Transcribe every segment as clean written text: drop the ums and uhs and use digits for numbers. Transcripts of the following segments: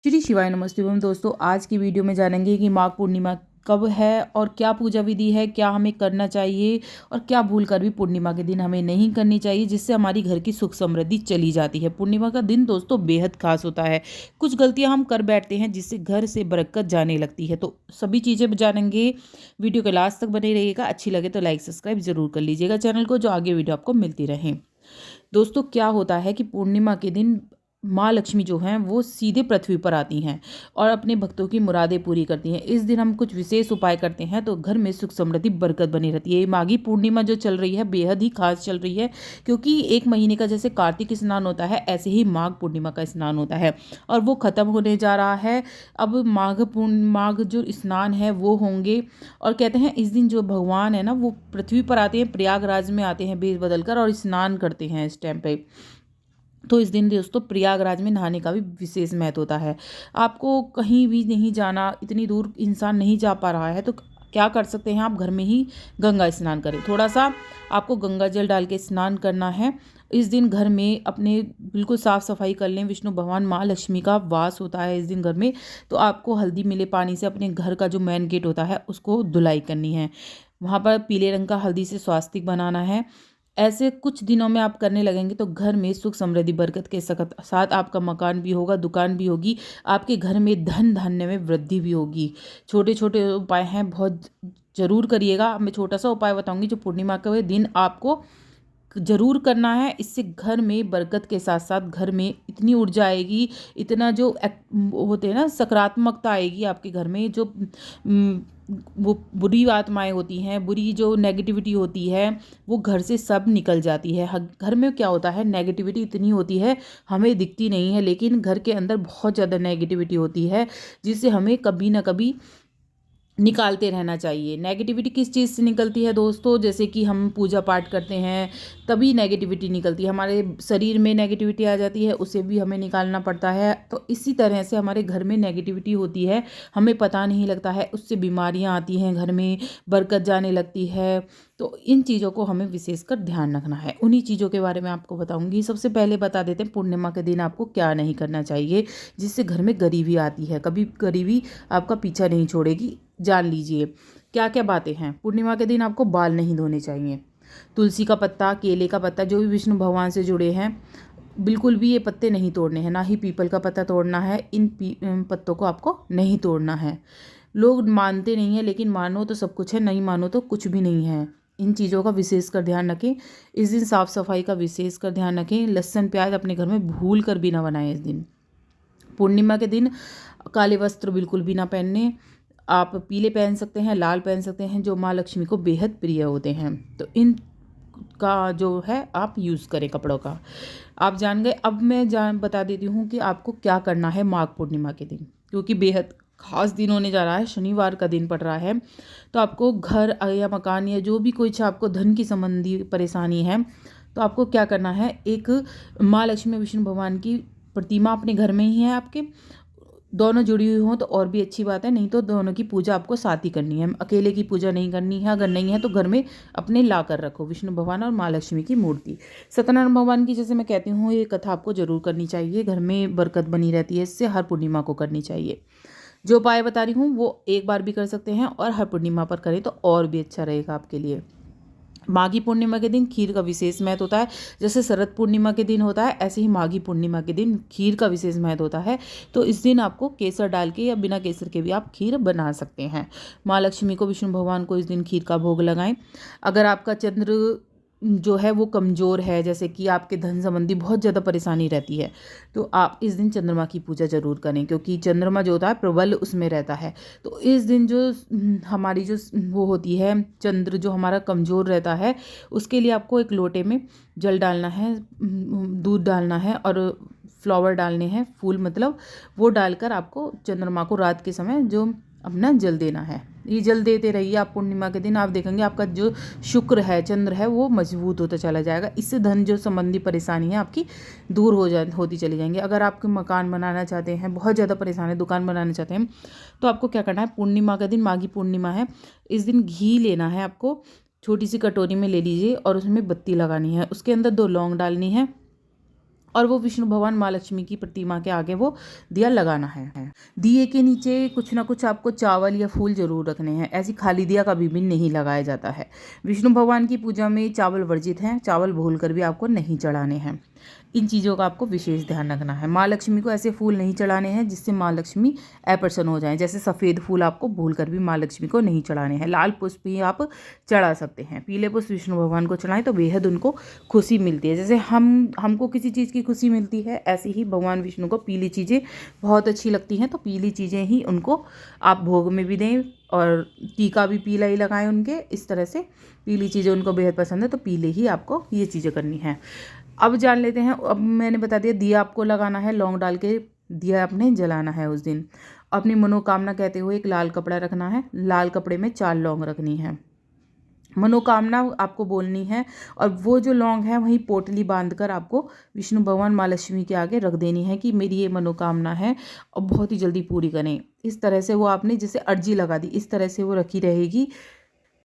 श्री शिवाय नमस्ते एवं दोस्तों, आज की वीडियो में जानेंगे कि माघ पूर्णिमा कब है और क्या पूजा विधि है, क्या हमें करना चाहिए और क्या भूल कर भी पूर्णिमा के दिन हमें नहीं करनी चाहिए, जिससे हमारी घर की सुख समृद्धि चली जाती है। पूर्णिमा का दिन दोस्तों बेहद खास होता है। कुछ गलतियां हम कर बैठते हैं जिससे घर से बरकत जाने लगती है। तो सभी चीज़ें जानेंगे, वीडियो के लास्ट तक बने रहिएगा। अच्छी लगे तो लाइक सब्सक्राइब जरूर कर लीजिएगा चैनल को, जो आगे वीडियो आपको मिलती रहे। दोस्तों क्या होता है कि पूर्णिमा के दिन माँ लक्ष्मी जो हैं वो सीधे पृथ्वी पर आती हैं और अपने भक्तों की मुरादें पूरी करती हैं। इस दिन हम कुछ विशेष उपाय करते हैं तो घर में सुख समृद्धि बरकत बनी रहती है। ये माघी पूर्णिमा जो चल रही है बेहद ही खास चल रही है, क्योंकि एक महीने का जैसे कार्तिक स्नान होता है ऐसे ही माघ पूर्णिमा का स्नान होता है और वो खत्म होने जा रहा है। अब माघ जो स्नान है वो होंगे और कहते हैं इस दिन जो भगवान है ना वो पृथ्वी पर आते हैं, प्रयागराज में आते हैं भेष बदल कर और स्नान करते हैं इस टाइम पे। तो इस दिन दोस्तों प्रयागराज में नहाने का भी विशेष महत्व होता है। आपको कहीं भी नहीं जाना, इतनी दूर इंसान नहीं जा पा रहा है तो क्या कर सकते हैं, आप घर में ही गंगा स्नान करें। थोड़ा सा आपको गंगा जल डाल के स्नान करना है। इस दिन घर में अपने बिल्कुल साफ़ सफाई कर लें। विष्णु भगवान माँ लक्ष्मी का वास होता है इस दिन घर में, तो आपको हल्दी मिले पानी से अपने घर का जो मेन गेट होता है उसको धुलाई करनी है। वहाँ पर पीले रंग का हल्दी से स्वास्तिक बनाना है। ऐसे कुछ दिनों में आप करने लगेंगे तो घर में सुख समृद्धि बरकत के साथ आपका मकान भी होगा, दुकान भी होगी, आपके घर में धन धान्य में वृद्धि भी होगी। छोटे छोटे उपाय हैं, बहुत जरूर करिएगा। मैं छोटा सा उपाय बताऊंगी जो पूर्णिमा के दिन आपको जरूर करना है। इससे घर में बरकत के साथ साथ घर में इतनी ऊर्जा आएगी, इतना जो होते हैं ना सकारात्मकता आएगी आपके घर में। जो वो बुरी आत्माएं होती हैं, बुरी जो नेगेटिविटी होती है वो घर से सब निकल जाती है। घर में क्या होता है, नेगेटिविटी इतनी होती है हमें दिखती नहीं है, लेकिन घर के अंदर बहुत ज़्यादा नेगेटिविटी होती है जिससे हमें कभी ना कभी निकालते रहना चाहिए। नेगेटिविटी किस चीज़ से निकलती है दोस्तों, जैसे कि हम पूजा पाठ करते हैं तभी नेगेटिविटी निकलती है, हमारे शरीर में नेगेटिविटी आ जाती है, उसे भी हमें निकालना पड़ता है। तो इसी तरह से हमारे घर में नेगेटिविटी होती है, हमें पता नहीं लगता है, उससे बीमारियां आती हैं, घर में बरकत जाने लगती है। तो इन चीज़ों को हमें विशेषकर ध्यान रखना है। उन्हीं चीज़ों के बारे में आपको बताऊंगी। सबसे पहले बता देते हैं पूर्णिमा के दिन आपको क्या नहीं करना चाहिए जिससे घर में गरीबी आती है। कभी गरीबी आपका पीछा नहीं छोड़ेगी। जान लीजिए क्या क्या बातें हैं। पूर्णिमा के दिन आपको बाल नहीं धोने चाहिए। तुलसी का पत्ता, केले का पत्ता, जो भी विष्णु भगवान से जुड़े हैं, बिल्कुल भी ये पत्ते नहीं तोड़ने हैं। ना ही पीपल का पत्ता तोड़ना है। इन पत्तों को आपको नहीं तोड़ना है। लोग मानते नहीं हैं, लेकिन मानो तो सब कुछ है, नहीं मानो तो कुछ भी नहीं है। इन चीज़ों का विशेष कर ध्यान रखें। इस दिन साफ़ सफाई का विशेष कर ध्यान रखें। लहसुन प्याज अपने घर में भूल कर भी ना बनाएं इस दिन। पूर्णिमा के दिन काले वस्त्र बिल्कुल भी ना पहनने। आप पीले पहन सकते हैं, लाल पहन सकते हैं, जो माँ लक्ष्मी को बेहद प्रिय होते हैं। तो इन का जो है आप यूज़ करें कपड़ों का। आप जान गए। अब मैं बता देती हूँ कि आपको क्या करना है माघ पूर्णिमा के दिन, क्योंकि बेहद खास दिन होने जा रहा है। शनिवार का दिन पड़ रहा है, तो आपको घर या मकान या जो भी कुछ आपको धन की संबंधी परेशानी है तो आपको क्या करना है, एक माँ लक्ष्मी विष्णु भगवान की प्रतिमा अपने घर में ही है आपके, दोनों जुड़ी हुई हों तो और भी अच्छी बात है, नहीं तो दोनों की पूजा आपको साथ ही करनी है। अकेले की पूजा नहीं करनी है। अगर नहीं है तो घर में अपने ला कर रखो विष्णु भगवान और माँ लक्ष्मी की मूर्ति। सत्यनारायण भगवान की जैसे मैं कहती हूँ ये कथा आपको जरूर करनी चाहिए। घर में बरकत बनी रहती है, इससे हर पूर्णिमा को करनी चाहिए। जो उपाय बता रही हूँ वो एक बार भी कर सकते हैं और हर पूर्णिमा पर करें तो और भी अच्छा रहेगा आपके लिए। माघी पूर्णिमा के दिन खीर का विशेष महत्व होता है। जैसे शरद पूर्णिमा के दिन होता है ऐसे ही माघी पूर्णिमा के दिन खीर का विशेष महत्व होता है। तो इस दिन आपको केसर डाल के या बिना केसर के भी आप खीर बना सकते हैं। माँ लक्ष्मी को, विष्णु भगवान को इस दिन खीर का भोग लगाएं। अगर आपका चंद्र जो है वो कमज़ोर है, जैसे कि आपके धन संबंधी बहुत ज़्यादा परेशानी रहती है, तो आप इस दिन चंद्रमा की पूजा जरूर करें, क्योंकि चंद्रमा जो होता है प्रबल उसमें रहता है। तो इस दिन जो हमारी जो वो होती है, चंद्र जो हमारा कमज़ोर रहता है, उसके लिए आपको एक लोटे में जल डालना है, दूध डालना है और फ्लावर डालने हैं, फूल मतलब, वो डालकर आपको चंद्रमा को रात के समय जो अपना जल देना है। ये जल देते रहिए आप पूर्णिमा के दिन। आप देखेंगे आपका जो शुक्र है, चंद्र है, वो मजबूत होता चला जाएगा। इससे धन जो संबंधी परेशानी है आपकी दूर होती चली जाएंगी। अगर आपके मकान बनाना चाहते हैं, बहुत ज़्यादा परेशान है, दुकान बनाना चाहते हैं, तो आपको क्या करना है, पूर्णिमा का दिन, माघी पूर्णिमा है, इस दिन घी लेना है आपको, छोटी सी कटोरी में ले लीजिए और उसमें बत्ती लगानी है। उसके अंदर 2 लौंग डालनी है और वो विष्णु भगवान माँ लक्ष्मी की प्रतिमा के आगे वो दिया लगाना है। दिए के नीचे कुछ ना कुछ आपको चावल या फूल जरूर रखने हैं, ऐसी खाली दिया कभी भी नहीं लगाया जाता है। विष्णु भगवान की पूजा में चावल वर्जित हैं, चावल भूलकर भी आपको नहीं चढ़ाने हैं। इन चीज़ों का आपको विशेष ध्यान रखना है। माँ लक्ष्मी को ऐसे फूल नहीं चढ़ाने हैं जिससे माँ लक्ष्मी अप्रसन्न हो जाएं। जैसे सफ़ेद फूल आपको भूलकर भी माँ लक्ष्मी को नहीं चढ़ाने हैं। लाल पुष्प भी आप चढ़ा सकते हैं। पीले पुष्प विष्णु भगवान को चढ़ाएं तो बेहद उनको खुशी मिलती है। जैसे हमको किसी चीज़ की खुशी मिलती है, ऐसे ही भगवान विष्णु को पीली चीज़ें बहुत अच्छी लगती हैं, तो पीली चीज़ें ही उनको आप भोग में भी दें और टीका भी पीला ही लगाएं उनके। इस तरह से पीली चीज़ें उनको बेहद पसंद है, तो पीले ही आपको ये चीज़ें करनी है। अब जान लेते हैं, अब मैंने बता दिया दिया आपको लगाना है, लौंग डाल के दिया आपने जलाना है उस दिन। अपनी मनोकामना कहते हुए एक लाल कपड़ा रखना है, लाल कपड़े में 4 लौंग रखनी है, मनोकामना आपको बोलनी है। और वो जो लौंग है वहीं पोटली बांधकर आपको विष्णु भगवान माँ लक्ष्मी के आगे रख देनी है कि मेरी ये मनोकामना है और बहुत ही जल्दी पूरी करें। इस तरह से वो आपने जैसे अर्जी लगा दी, इस तरह से वो रखी रहेगी,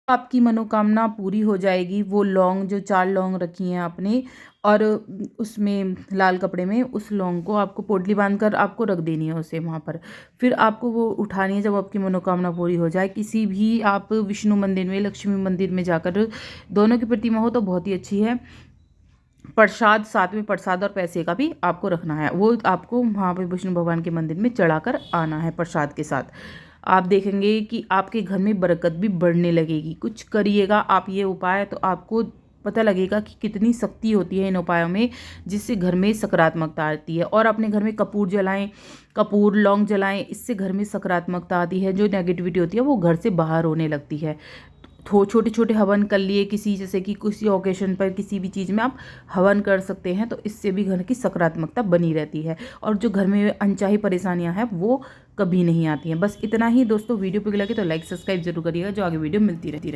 आपकी मनोकामना पूरी हो जाएगी। वो लौंग जो 4 लौंग रखी हैं आपने और उसमें लाल कपड़े में उस लौंग को आपको पोटली बांधकर आपको रख देनी है उसे वहाँ पर। फिर आपको वो उठानी है जब आपकी मनोकामना पूरी हो जाए। किसी भी आप विष्णु मंदिर में, लक्ष्मी मंदिर में जाकर, दोनों की प्रतिमा हो तो बहुत ही अच्छी है। प्रसाद साथ में, प्रसाद और पैसे का भी आपको रखना है, वो आपको वहाँ पर विष्णु भगवान के मंदिर में चढ़ाकर आना है प्रसाद के साथ। आप देखेंगे कि आपके घर में बरकत भी बढ़ने लगेगी। कुछ करिएगा आप ये उपाय तो आपको पता लगेगा कि कितनी शक्ति होती है इन उपायों में, जिससे घर में सकारात्मकता आती है। और अपने घर में कपूर जलाएं, कपूर लौंग जलाएं, इससे घर में सकारात्मकता आती है। जो नेगेटिविटी होती है वो घर से बाहर होने लगती है। छोटे छोटे हवन कर लिए किसी, जैसे कि किसी ओकेशन पर किसी भी चीज़ में आप हवन कर सकते हैं, तो इससे भी घर की सकारात्मकता बनी रहती है और जो घर में अनचाही परेशानियां हैं वो कभी नहीं आती हैं। बस इतना ही दोस्तों। वीडियो पे लगे तो लाइक सब्सक्राइब जरूर करिएगा, जो आगे वीडियो मिलती रहती है।